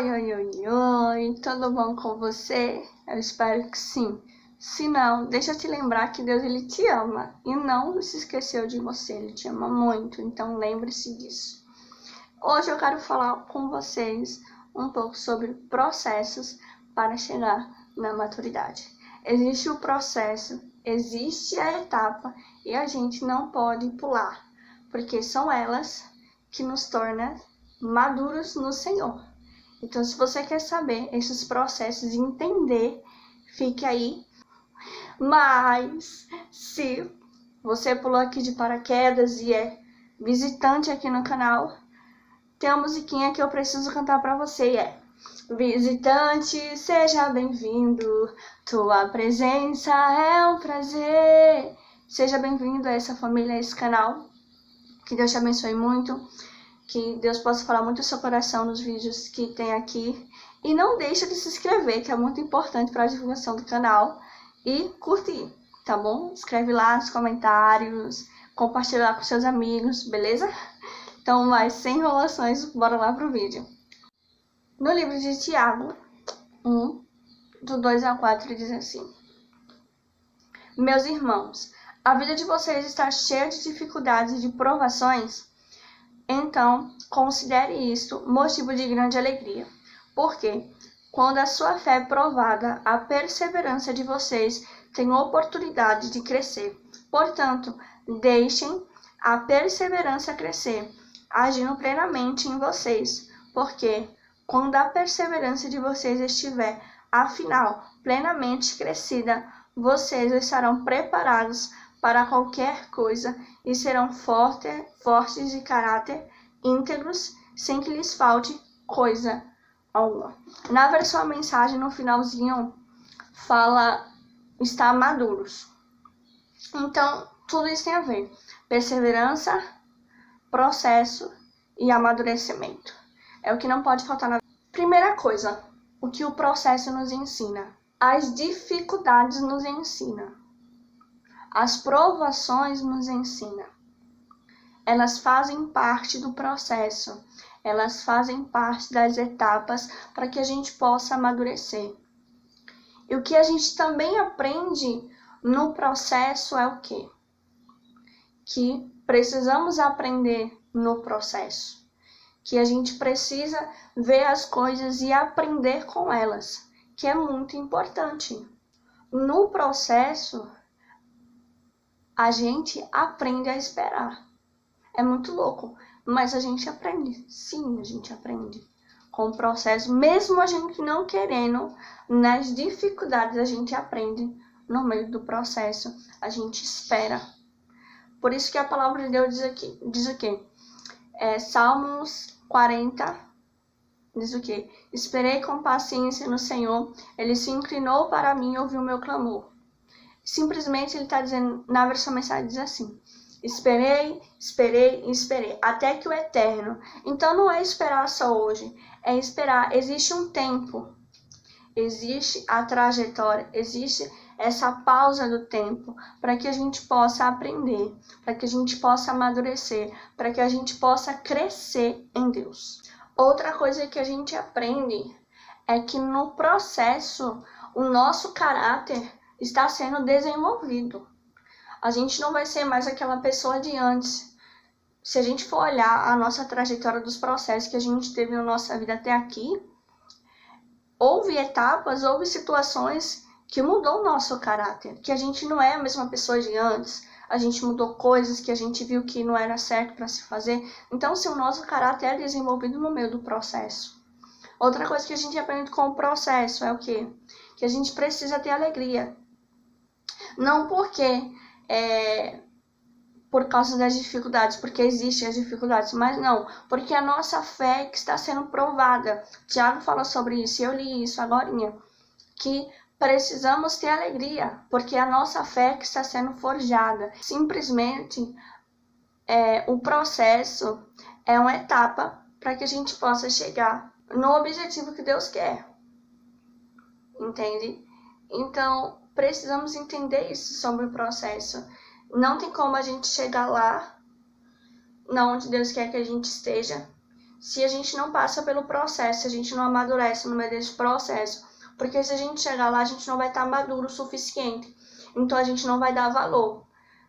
Oi, tudo bom com você? Eu espero que sim. Se não, deixa eu te lembrar que Deus ele te ama e não se esqueceu de você, ele te ama muito, então lembre-se disso. Hoje eu quero falar com vocês um pouco sobre processos para chegar na maturidade. Existe o processo, existe a etapa e a gente não pode pular, porque são elas que nos tornam maduros no Senhor. Então, se você quer saber esses processos e entender, fique aí. Mas, se você pulou aqui de paraquedas e é visitante aqui no canal, tem uma musiquinha que eu preciso cantar para você e é: visitante, seja bem-vindo, tua presença é um prazer. Seja bem-vindo a essa família, a esse canal. Que Deus te abençoe muito. Que Deus possa falar muito ao seu coração nos vídeos que tem aqui. E não deixa de se inscrever, que é muito importante para a divulgação do canal. E curtir, tá bom? Escreve lá nos comentários, compartilha lá com seus amigos, beleza? Então, mais sem enrolações, bora lá pro vídeo. No livro de Tiago 1, do 2 ao 4, diz assim: meus irmãos, a vida de vocês está cheia de dificuldades e de provações? Então, considere isto motivo de grande alegria, porque, quando a sua fé é provada, a perseverança de vocês tem oportunidade de crescer. Portanto, deixem a perseverança crescer, agindo plenamente em vocês, porque, quando a perseverança de vocês estiver, afinal, plenamente crescida, vocês estarão preparados para qualquer coisa e serão fortes de caráter, íntegros, sem que lhes falte coisa alguma. Na versão a mensagem, no finalzinho, fala estar maduros. Então, tudo isso tem a ver. Perseverança, processo e amadurecimento. É o que não pode faltar na vida. Primeira coisa, o que o processo nos ensina. As dificuldades nos ensinam. As provações nos ensinam. Elas fazem parte do processo. Elas fazem parte das etapas para que a gente possa amadurecer. E o que a gente também aprende no processo é o quê? Que precisamos aprender no processo. Que a gente precisa ver as coisas e aprender com elas, que é muito importante. No processo, a gente aprende a esperar. É muito louco, mas a gente aprende. Sim, a gente aprende com o processo. Mesmo a gente não querendo, nas dificuldades a gente aprende no meio do processo. A gente espera. Por isso que a palavra de Deus diz o quê? Salmos 40 diz o quê? Esperei com paciência no Senhor. Ele se inclinou para mim e ouviu o meu clamor. Simplesmente ele está dizendo, na versão mensagem diz assim: esperei, até que o eterno. Então não é esperar só hoje, é esperar. Existe um tempo, existe a trajetória, existe essa pausa do tempo para que a gente possa aprender, para que a gente possa amadurecer, para que a gente possa crescer em Deus. Outra coisa que a gente aprende é que no processo o nosso caráter está sendo desenvolvido. A gente não vai ser mais aquela pessoa de antes. Se a gente for olhar a nossa trajetória dos processos que a gente teve na nossa vida até aqui, houve etapas, houve situações que mudou o nosso caráter, que a gente não é a mesma pessoa de antes. A gente mudou coisas que a gente viu que não era certo para se fazer. Então, se o nosso caráter é desenvolvido no meio do processo. Outra coisa que a gente aprende com o processo é o quê? Que a gente precisa ter alegria. Não porque por causa das dificuldades, porque existem as dificuldades, mas não, porque a nossa fé que está sendo provada. Tiago fala sobre isso, eu li isso agorinha, que precisamos ter alegria, porque a nossa fé que está sendo forjada. Simplesmente, o processo é uma etapa para que a gente possa chegar no objetivo que Deus quer. Entende? Então, precisamos entender isso sobre o processo. Não tem como a gente chegar lá, onde Deus quer que a gente esteja, se a gente não passa pelo processo, se a gente não amadurece no meio desse processo. Porque se a gente chegar lá, a gente não vai estar maduro o suficiente. Então a gente não vai dar valor.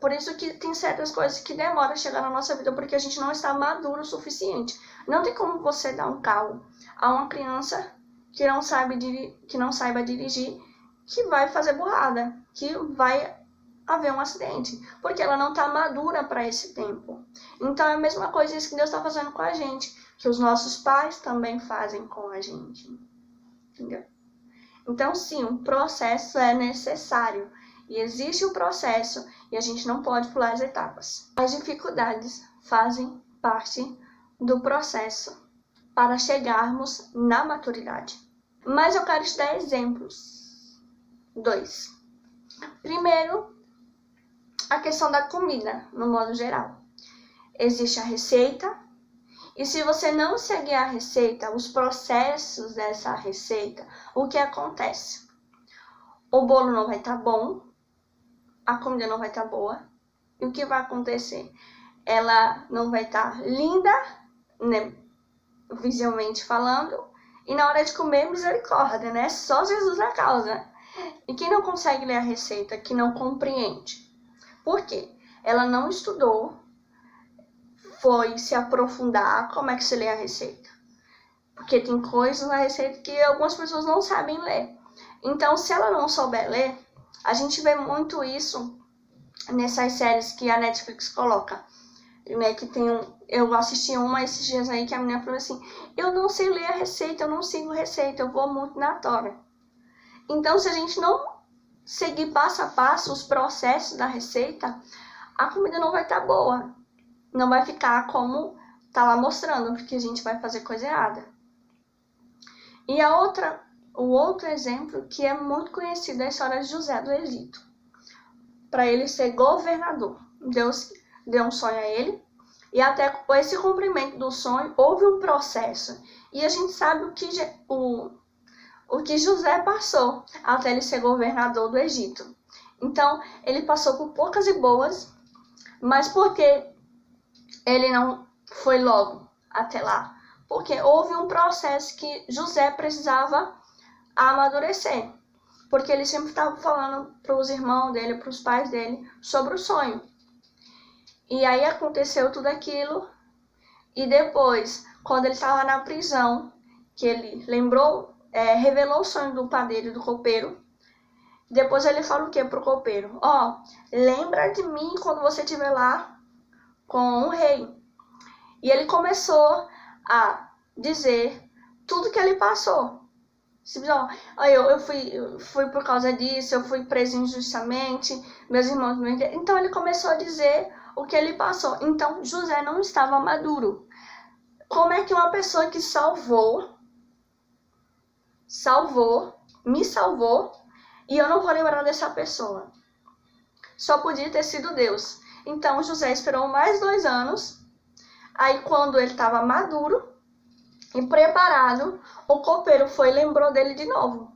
Por isso que tem certas coisas que demoram a chegar na nossa vida, porque a gente não está maduro o suficiente. Não tem como você dar um carro a uma criança que não saiba dirigir, que vai fazer burrada, que vai haver um acidente, porque ela não está madura para esse tempo. Então é a mesma coisa isso que Deus está fazendo com a gente, que os nossos pais também fazem com a gente. Entendeu? Então sim, um processo é necessário. E existe um processo e a gente não pode pular as etapas. As dificuldades fazem parte do processo para chegarmos na maturidade. Mas eu quero te dar exemplos. 2. Primeiro, a questão da comida, no modo geral. Existe a receita, e se você não seguir a receita, os processos dessa receita, o que acontece? O bolo não vai estar bom, a comida não vai estar boa, e o que vai acontecer? Ela não vai estar linda, né, visualmente falando, e na hora de comer, misericórdia, né? Só Jesus a causa. E quem não consegue ler a receita, que não compreende? Por quê? Ela não estudou, foi se aprofundar como é que se lê a receita. Porque tem coisas na receita que algumas pessoas não sabem ler. Então, se ela não souber ler, a gente vê muito isso nessas séries que a Netflix coloca. Né, que tem eu assisti uma esses dias aí que a menina falou assim: eu não sei ler a receita, eu não sigo receita, eu vou muito na tora. Então, se a gente não seguir passo a passo os processos da receita, a comida não vai estar boa. Não vai ficar como tá lá mostrando, porque a gente vai fazer coisa errada. E o outro exemplo que é muito conhecido é a história de José do Egito. Para ele ser governador, Deus deu um sonho a ele, e até com esse cumprimento do sonho houve um processo. E a gente sabe o que José passou até ele ser governador do Egito. Então, ele passou por poucas e boas, mas por que ele não foi logo até lá? Porque houve um processo que José precisava amadurecer. Porque ele sempre estava falando para os irmãos dele, para os pais dele, sobre o sonho. E aí aconteceu tudo aquilo. E depois, quando ele estava na prisão, que ele revelou o sonho do padeiro e do copeiro. Depois ele fala o que pro copeiro? Lembra de mim quando você estiver lá com o rei. E ele começou a dizer tudo que ele passou. Eu fui por causa disso, eu fui preso injustamente, meus irmãos não entenderam. Então ele começou a dizer o que ele passou. Então José não estava maduro. Como é que uma pessoa que me salvou, e eu não vou lembrar dessa pessoa? Só podia ter sido Deus. Então José esperou mais 2 anos. Aí quando ele estava maduro e preparado, o copeiro lembrou dele de novo.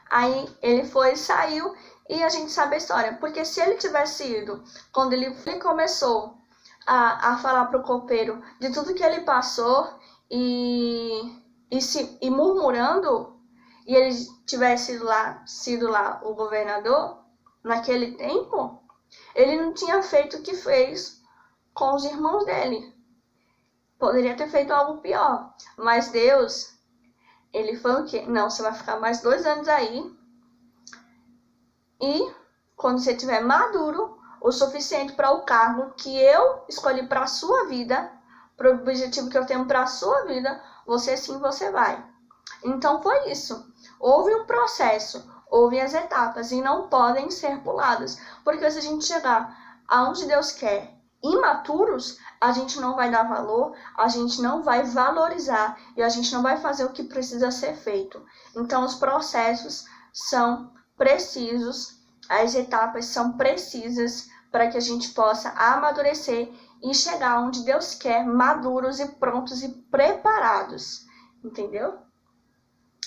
Aí ele saiu, e a gente sabe a história. Porque se ele tivesse ido, quando ele começou a falar para o copeiro de tudo que ele passou e murmurando, e ele tivesse sido lá o governador, naquele tempo, ele não tinha feito o que fez com os irmãos dele. Poderia ter feito algo pior. Mas Deus, ele falou o quê? Não, você vai ficar mais 2 anos aí. E quando você estiver maduro o suficiente para o cargo que eu escolhi para a sua vida, para o objetivo que eu tenho para a sua vida, você vai. Então foi isso. Houve um processo, houve as etapas e não podem ser puladas. Porque se a gente chegar aonde Deus quer imaturos, a gente não vai dar valor, a gente não vai valorizar e a gente não vai fazer o que precisa ser feito. Então os processos são precisos, as etapas são precisas para que a gente possa amadurecer e chegar onde Deus quer, maduros e prontos e preparados. Entendeu?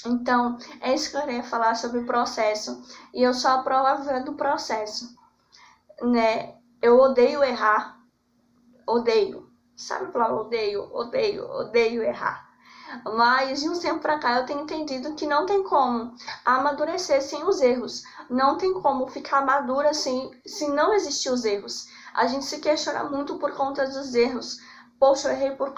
Então, é isso que eu queria falar sobre o processo. E eu sou a prova do processo, né? Eu odeio errar. Odeio. Sabe falar, odeio errar. Mas de um tempo pra cá eu tenho entendido que não tem como amadurecer sem os erros. Não tem como ficar madura assim, se não existir os erros. A gente se questiona muito por conta dos erros. Poxa, eu errei por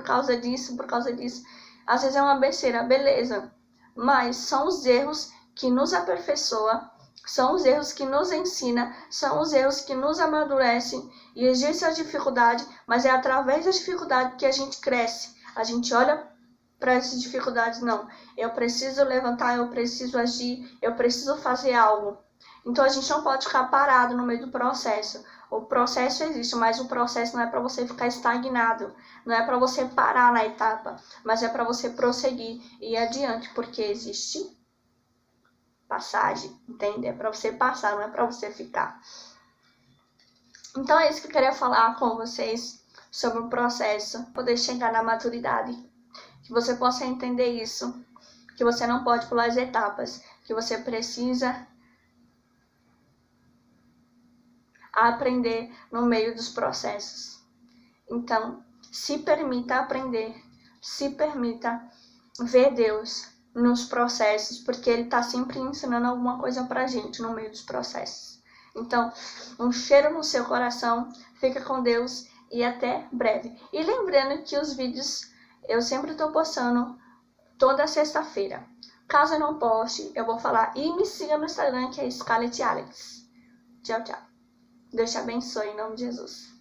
causa disso, por causa disso. Às vezes é uma besteira, beleza. Mas são os erros que nos aperfeiçoam, são os erros que nos ensinam, são os erros que nos amadurecem. E existe a dificuldade, mas é através da dificuldade que a gente cresce. A gente olha para essas dificuldades, não. Eu preciso levantar, eu preciso agir, eu preciso fazer algo. Então a gente não pode ficar parado no meio do processo. O processo existe, mas o processo não é para você ficar estagnado, não é para você parar na etapa, mas é para você prosseguir e ir adiante, porque existe passagem, entende? É para você passar, não é para você ficar. Então é isso que eu queria falar com vocês sobre o processo, poder chegar na maturidade, que você possa entender isso, que você não pode pular as etapas, que você precisa aprender no meio dos processos. Então, se permita aprender, se permita ver Deus nos processos, porque Ele está sempre ensinando alguma coisa pra gente no meio dos processos. Então, um cheiro no seu coração, fica com Deus e até breve. E lembrando que os vídeos eu sempre estou postando toda sexta-feira. Caso eu não poste, eu vou falar. E me siga no Instagram, que é Scarlett Alex. Tchau, tchau. Deus te abençoe em nome de Jesus.